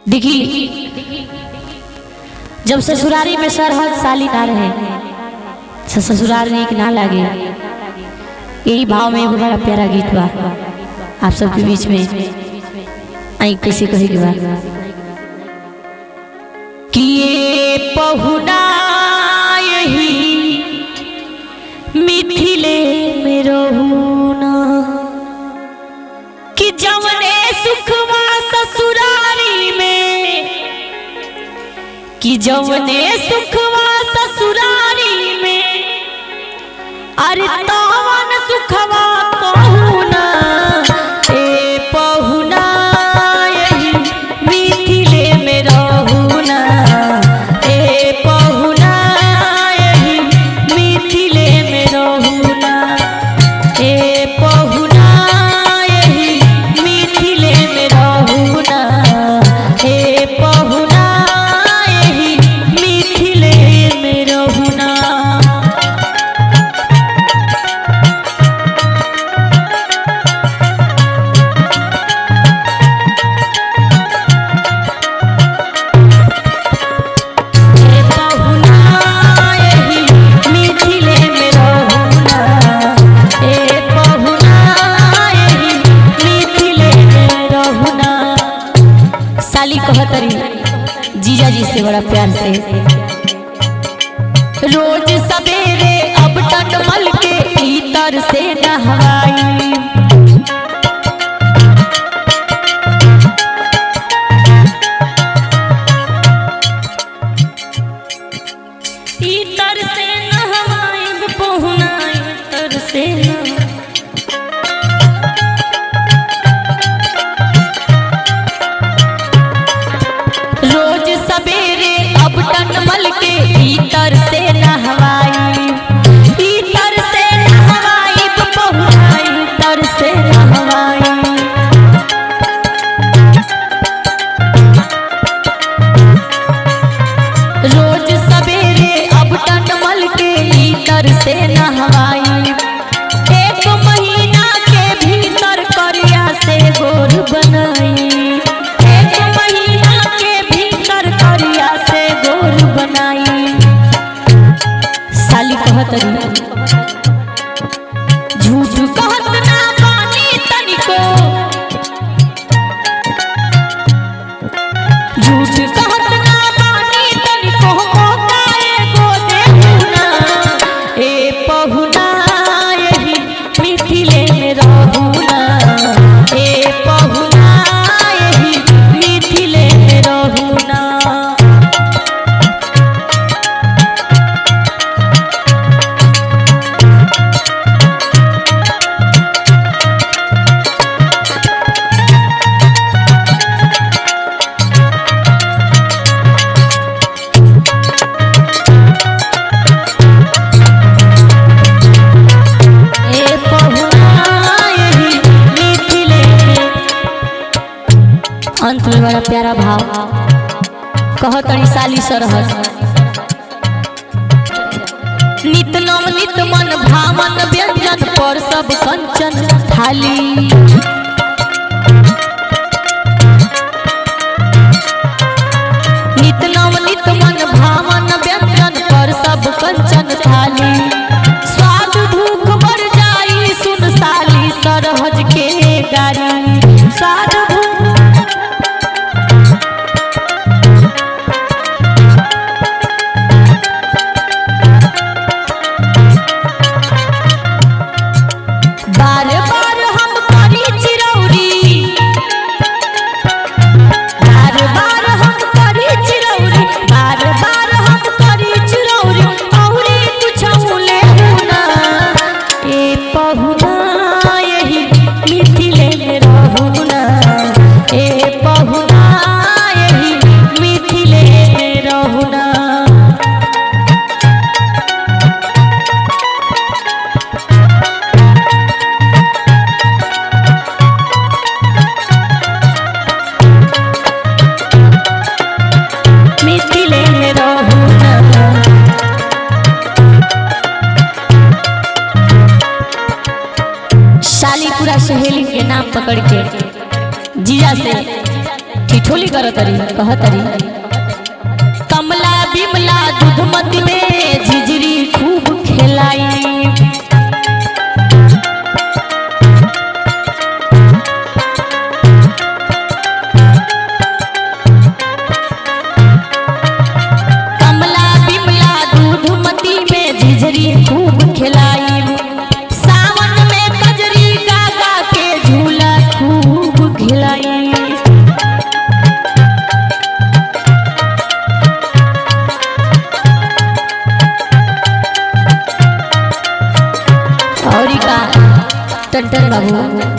देखी जब ससुरारी में सरहद साली ना रहे ससुराल नीक ना लागे। यही भाव में एगो बड़ा प्यारा गीत बा आप सबके बीच में आई कैसे कहे के बा कि ये पहुना यही मिथिले में रहूना कि जवने सुखवा ससुरारी में कि जवने सुखवा ससुरारी में अरे तवन सुखवा पहुना ए पहुना यही मिथिले में रहूना ए पहुना यही मिथिले में रहूना ए पहुना यही मिथिले में रहूना ए पहुना यही मिथिले में रहूना। साली कहतरी जीजा जी से बड़ा प्यार से रोज सवेरे अब टटमल के भीतर से नहवाई इतर से नहवाई पहुना इतर से रोज सवेरे अब टटमल के भीतर से नहवाई इतर से नहवाई पहुना इतर से नहवाई रोज सवेरे अब टटमल के भीतर से नहवाई एक महीना के भीतर करिया से गोर बनाई साली कहतरी झूठ कहत ना बानी तनिको झूठ कहत ना बानी तनिको मौका एगो देहुना ए पहुना यही मिथिले में रहूना ए पहुना यही मिथिले में रहूना। अंत में बड़ा प्यारा भाव कहतरी साली सरहद नित नम नित मन भावन व्यंजन पर सब कंचन थाली नित नम नित मन भावन व्यंजन पर सब कंचन थाली स्वाद भूख मर जाई सुन साली सरहद के गारी स्वाद सहेली के नाम पकड़ के जीजा से ठिठोली करतरी कहतरी कमला बिमला दूधमती में झिझरी खूब खेलाई कमला बिमला दूधमती में झिझरी खूब खिलाई सावन में कजरी गागा के झूला खूब खिलाई टन बाबू